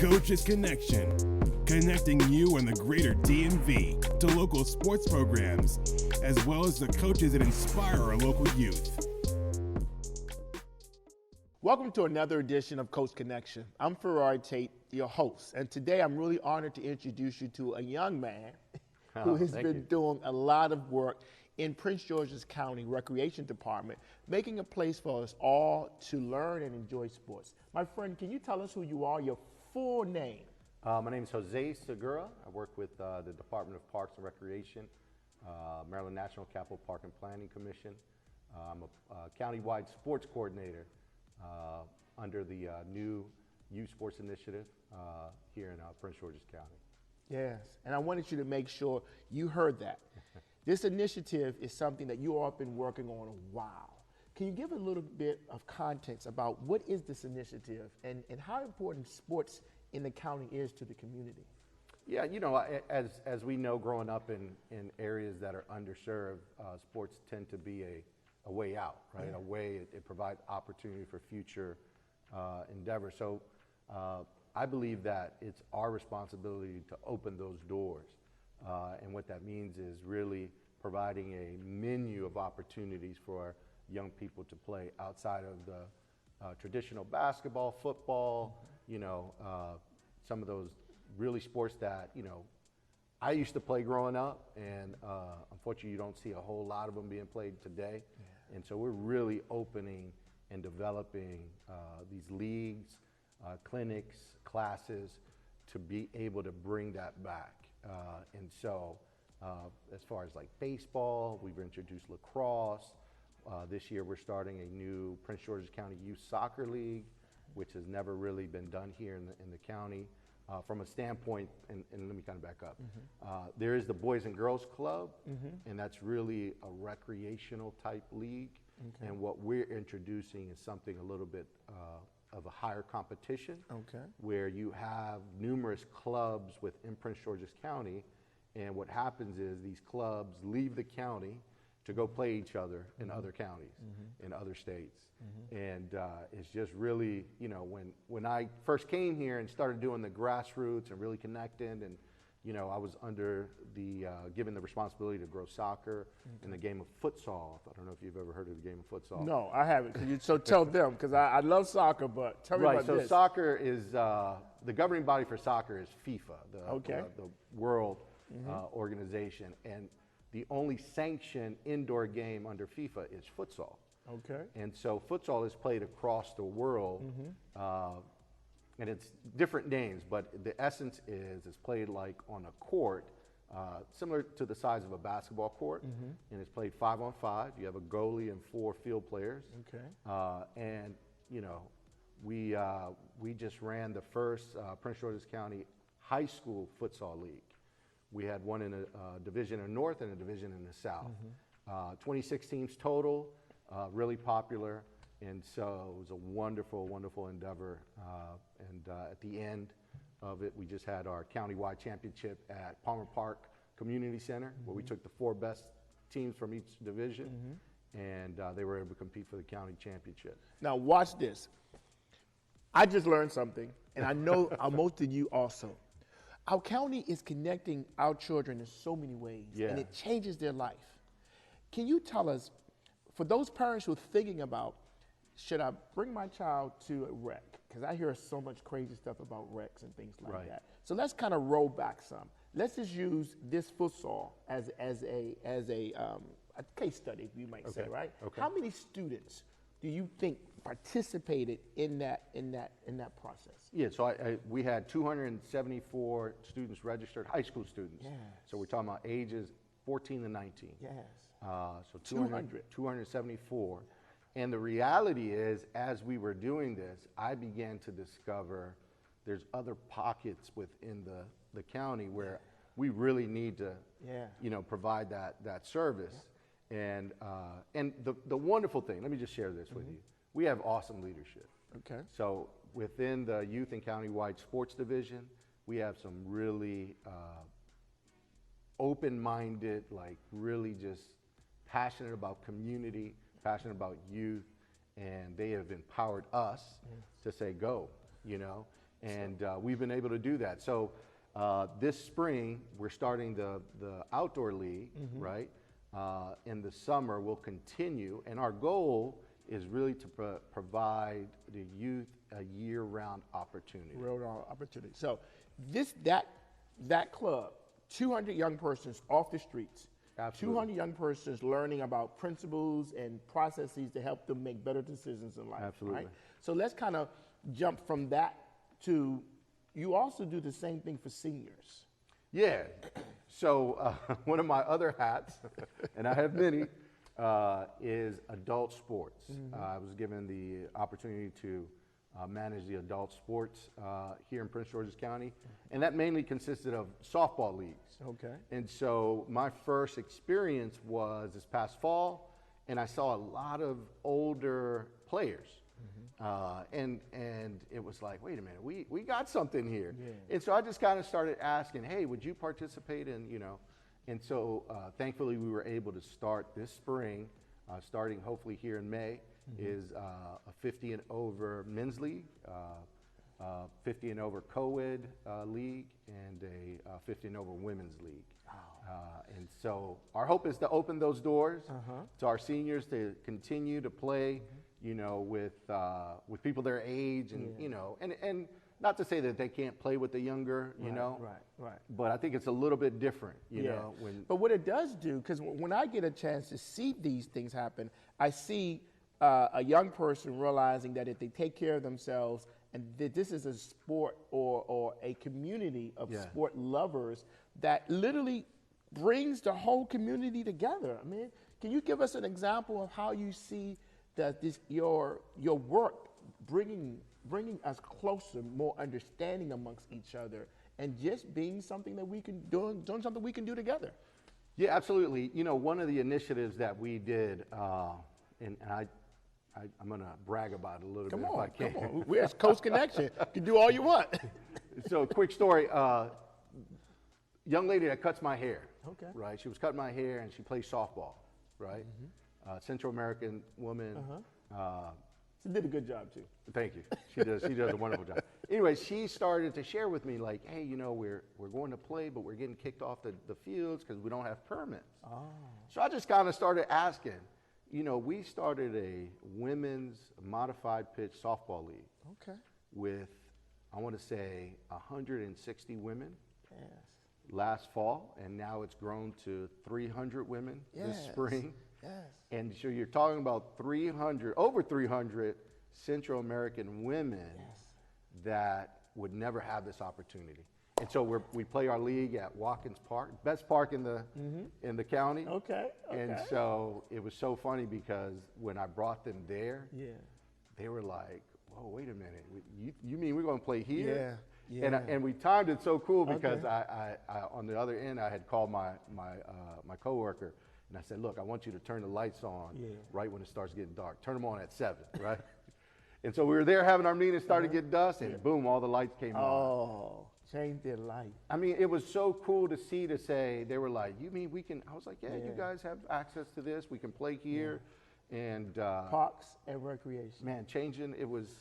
Coaches Connection, connecting you and the greater DMV to local sports programs, as well as the coaches that inspire our local youth. Welcome to another edition of Coach Connection. I'm Ferrari Tate, your host, and today I'm really honored to introduce you to a young man who has been doing a lot of work in Prince George's County Recreation Department, making a place for us all to learn and enjoy sports. My friend, can you tell us who you are, your full name? My name is Jose Segura. I work with the Department of Parks and Recreation, Maryland National Capital Park and Planning Commission. I'm a countywide sports coordinator under the new Youth Sports Initiative here in Prince George's County. Yes, and I wanted you to make sure you heard that. This initiative is something that you all have been working on a while. Can you give a little bit of context about what is this initiative and how important sports in the county is to the community? Yeah, you know, as we know, growing up in areas that are underserved, sports tend to be a way out, right? Yeah. A way it provides opportunity for future endeavor. So I believe that it's our responsibility to open those doors. And what that means is really providing a menu of opportunities for young people to play outside of the traditional basketball, football, you know, some of those really sports that, you know, I used to play growing up, and unfortunately you don't see a whole lot of them being played today. Yeah. And so we're really opening and developing these leagues, clinics, classes to be able to bring that back. And so as far as like baseball, we've introduced lacrosse. This year we're starting a new Prince George's County Youth Soccer League, which has never really been done here in the county. From a standpoint, and let me kind of back up, there is the Boys and Girls Club, and that's really a recreational type league. Okay. And what we're introducing is something a little bit of a higher competition, where you have numerous clubs within Prince George's County, and what happens is these clubs leave the county to go play each other in other counties, in other states. And it's just really, you know, when I first came here and started doing the grassroots and really connecting, and you know, I was under the given the responsibility to grow soccer and the game of futsal. I don't know if you've ever heard of the game of futsal. No, I haven't. So tell them, because I love soccer, but tell me about this. So soccer is, the governing body for soccer is FIFA, the world organization. And the only sanctioned indoor game under FIFA is futsal. Okay. And so futsal is played across the world, and it's different names, but the essence is it's played like on a court, similar to the size of a basketball court, and it's played 5-on-5. You have a goalie and 4 field players. Okay. And you know, we just ran the first Prince George's County high school futsal league. We had one in a division in the north and a division in the south. 26 teams total, really popular. And so it was a wonderful, wonderful endeavor. And at the end of it, we just had our countywide championship at Palmer Park Community Center, where we took the 4 best teams from each division, and they were able to compete for the county championship. Now watch this. I just learned something, and I know most of you also. Our county is connecting our children in so many ways, and it changes their life. Can you tell us, for those parents who are thinking about, should I bring my child to a rec? Because I hear so much crazy stuff about recs and things like that. So let's kind of roll back some. Let's just use this futsal as a case study, you might say, right? Okay. How many students do you think participated in that process? Yeah, so we had 274 students registered, high school students. Yes. So we're talking about ages 14 to 19. Yes. So 274. And the reality is, as we were doing this, I began to discover there's other pockets within the county where we really need to, you know, provide that service. And the wonderful thing, let me just share this with you. We have awesome leadership. Okay. So within the Youth and Countywide Sports Division, we have some really open-minded, like really just passionate about community, passionate about youth, and they have empowered us to say go, you know. And we've been able to do that. So this spring, we're starting the outdoor league, right? In the summer, we'll continue. And our goal is really to provide the youth a year-round opportunity. Year-round opportunity. So that club, 200 young persons off the streets. Absolutely. 200 young persons learning about principles and processes to help them make better decisions in life. Absolutely. Right? So let's kind of jump from that to, you also do the same thing for seniors. Yeah. So one of my other hats, and I have many, is adult sports. I was given the opportunity to manage the adult sports here in Prince George's County, and that mainly consisted of softball leagues. Okay. And so my first experience was this past fall, and I saw a lot of older players. And it was like, wait a minute, we got something here. Yeah. And so I just kind of started asking, hey, would you participate in, and so thankfully we were able to start this spring, starting hopefully here in May, is a 50 and over men's league, 50 and over co-ed league, and a 50 and over women's league. And so our hope is to open those doors to our seniors to continue to play, with people their age, and and not to say that they can't play with the younger, Right. but I think it's a little bit different, you know. But what it does do, because when I get a chance to see these things happen, I see a young person realizing that if they take care of themselves, and that this is a sport or a community of sport lovers that literally brings the whole community together. I mean, can you give us an example of how you see that your work bringing us closer, more understanding amongst each other, and just being something that we can doing something we can do together? Yeah, absolutely. One of the initiatives that we did, and I'm going to brag about it a little bit if I can. Come on, we're Coast Connection. You can do all you want. So, quick story. Young lady that cuts my hair. Okay. Right. She was cutting my hair, and she plays softball. Right. Central American woman. She did a good job too. Thank you. She does a wonderful job. Anyway, she started to share with me like, hey, we're going to play, but we're getting kicked off the fields because we don't have permits. So I just kind of started asking. We started a women's modified pitch softball league. Okay. With, I want to say, 160 women. Yes. Last fall, and now it's grown to 300 women this spring. Yes. And so you're talking about over 300 Central American women that would never have this opportunity. And so we play our league at Watkins Park, best park in the county. Okay. And so it was so funny because when I brought them there, they were like, "Whoa, wait a minute! You mean we're going to play here?" Yeah. And we timed it so cool because I on the other end I had called my coworker, and I said, "Look, I want you to turn the lights on right when it starts getting dark. Turn them on at 7, right?" And so we were there having our meeting, started to get dusk, and boom, all the lights came on. Oh, changed their life. I mean, it was so cool to see, to say, they were like, "You mean we can?" I was like, yeah, you guys have access to this. We can play here. And parks and recreation. Man, changing, it was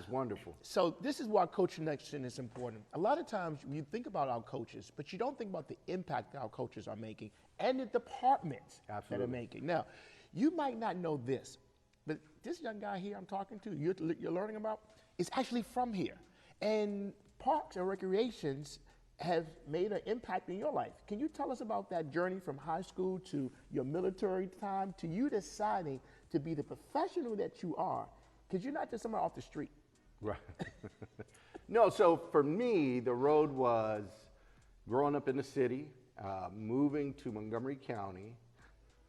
wonderful. So this is why Coach Connection is important. A lot of times you think about our coaches, but you don't think about the impact that our coaches are making and the departments that are making. Now, you might not know this, but this young guy here I'm talking to, you're learning about, is actually from here. And parks and recreations have made an impact in your life. Can you tell us about that journey from high school to your military time to you deciding to be the professional that you are? Because you're not just someone off the street. Right. No, so for me, the road was growing up in the city, moving to Montgomery County,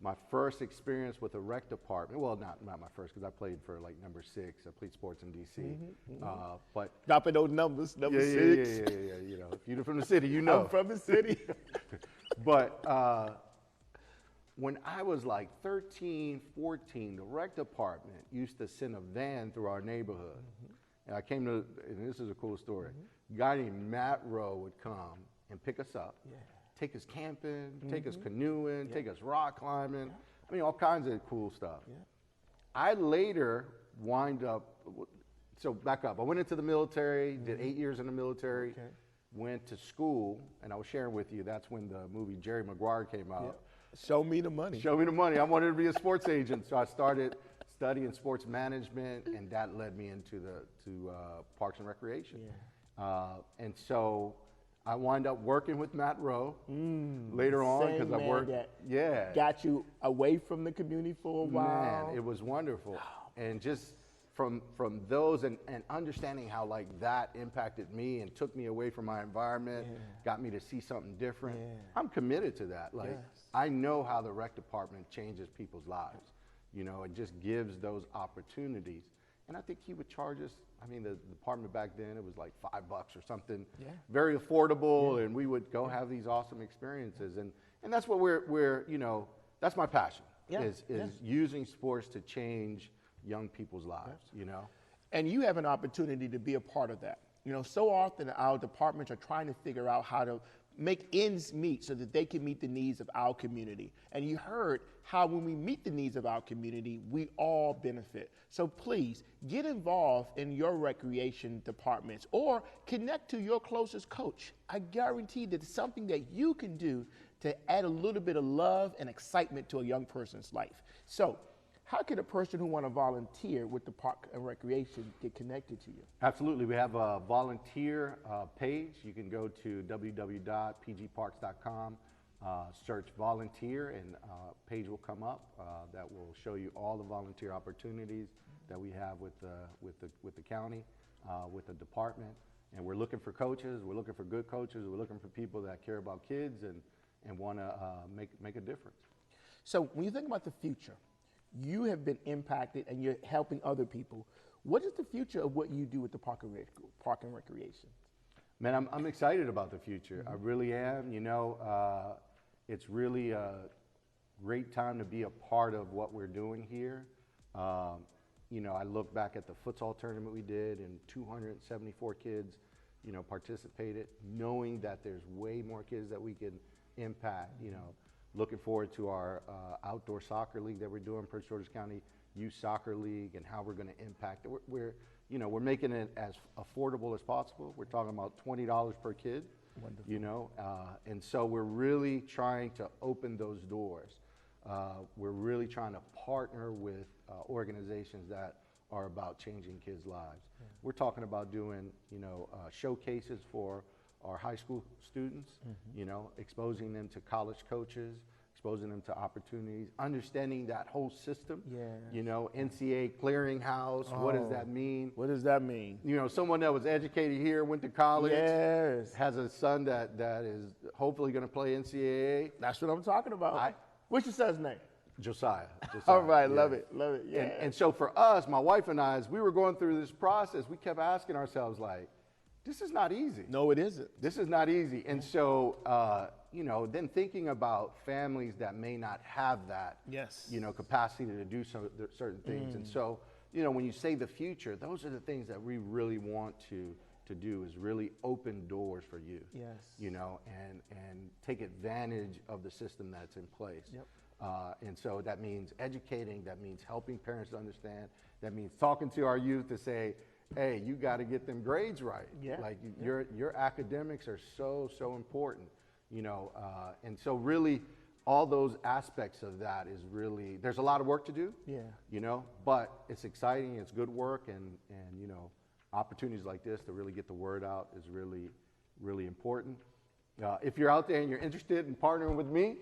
my first experience with a rec department. Well, not my first, because I played for like number 6. I played sports in D.C. But dropping those numbers, number 6. Yeah. If you're from the city, you know. I'm from the city. But when I was like 13, 14, the rec department used to send a van through our neighborhood. And I came to, and this is a cool story. A guy named Matt Rowe would come and pick us up, take us camping, take us canoeing, take us rock climbing. I mean, all kinds of cool stuff. I later wind up So back up. I went into the military, did 8 years in the military, went to school, and I was sharing with you, that's when the movie Jerry Maguire came out. Show me the money. Show me the money. I wanted to be a sports agent, so I started studying sports management, and that led me into Parks and Recreation. And so I wound up working with Matt Rowe later on because I worked. Got you away from the community for a while. Man, it was wonderful, and just from those and understanding how like that impacted me and took me away from my environment, got me to see something different. I'm committed to that. Like I know how the rec department changes people's lives. You know, it just gives those opportunities. And I think he would charge us, I mean, the department back then, it was like $5 or something, very affordable, and we would go have these awesome experiences. And that's what we're you know, that's my passion, is using sports to change young people's lives, you know? And you have an opportunity to be a part of that. You know, so often our departments are trying to figure out how to make ends meet so that they can meet the needs of our community. And you heard how when we meet the needs of our community, we all benefit. So please get involved in your recreation departments or connect to your closest coach. I guarantee that it's something that you can do to add a little bit of love and excitement to a young person's life. So how can a person who want to volunteer with the Park and Recreation get connected to you? Absolutely. We have a volunteer page. You can go to www.pgparks.com, search volunteer, and a page will come up that will show you all the volunteer opportunities that we have with the county, with the department. And we're looking for coaches. We're looking for good coaches. We're looking for people that care about kids and want to make a difference. So when you think about the future, you have been impacted and you're helping other people. What is the future of what you do with the Park and Recreation? Man, I'm excited about the future. I really am. You know, it's really a great time to be a part of what we're doing here. You know, I look back at the futsal tournament we did, and 274 kids, you know, participated, knowing that there's way more kids that we can impact, you know. Looking forward to our outdoor soccer league that we're doing, Prince George's County Youth Soccer League, and how we're going to impact it. We're making it as affordable as possible. We're talking about $20 per kid. Wonderful. You know, and so we're really trying to open those doors. We're really trying to partner with organizations that are about changing kids' lives. We're talking about doing, you know, showcases for our high school students, you know, exposing them to college coaches, exposing them to opportunities, understanding that whole system, you know, NCAA clearinghouse, what does that mean? What does that mean? You know, someone that was educated here, went to college, has a son that is hopefully going to play NCAA. That's what I'm talking about. What's your son's name? Josiah. All right, love it, yeah. And so for us, my wife and I, as we were going through this process, we kept asking ourselves, like, this is not easy. No, it isn't. This is not easy. And so, you know, then thinking about families that may not have that, you know, capacity to do certain things. And so, you know, when you say the future, those are the things that we really want to do, is really open doors for youth. You know, and take advantage of the system that's in place. And so that means educating, that means helping parents to understand, that means talking to our youth to say, hey, you got to get them grades right. Like your academics are so important, you know, and so really all those aspects of that is really, there's a lot of work to do, you know, but it's exciting, it's good work, and you know, opportunities like this to really get the word out is really, really important. If you're out there and you're interested in partnering with me,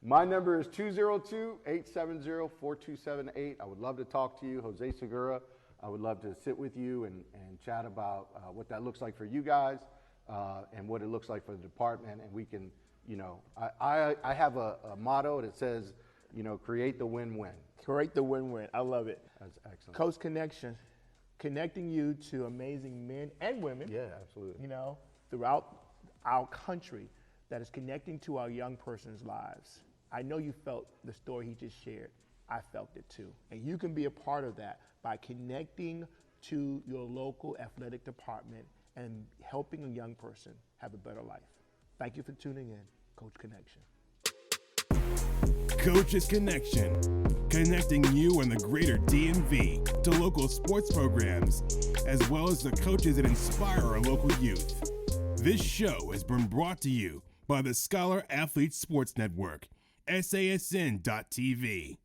my number is 202-870-4278. I would love to talk to you, Jose Segura. I would love to sit with you and chat about what that looks like for you guys and what it looks like for the department. And we can, you know, I have a motto that says, you know, create the win-win. Create the win-win. I love it. That's excellent. Coach Connection, connecting you to amazing men and women. Yeah, absolutely. You know, throughout our country that is connecting to our young person's lives. I know you felt the story he just shared. I felt it too. And you can be a part of that by connecting to your local athletic department and helping a young person have a better life. Thank you for tuning in, Coach Connection. Coaches Connection, connecting you and the greater DMV to local sports programs, as well as the coaches that inspire our local youth. This show has been brought to you by the Scholar Athlete Sports Network, SASN.TV.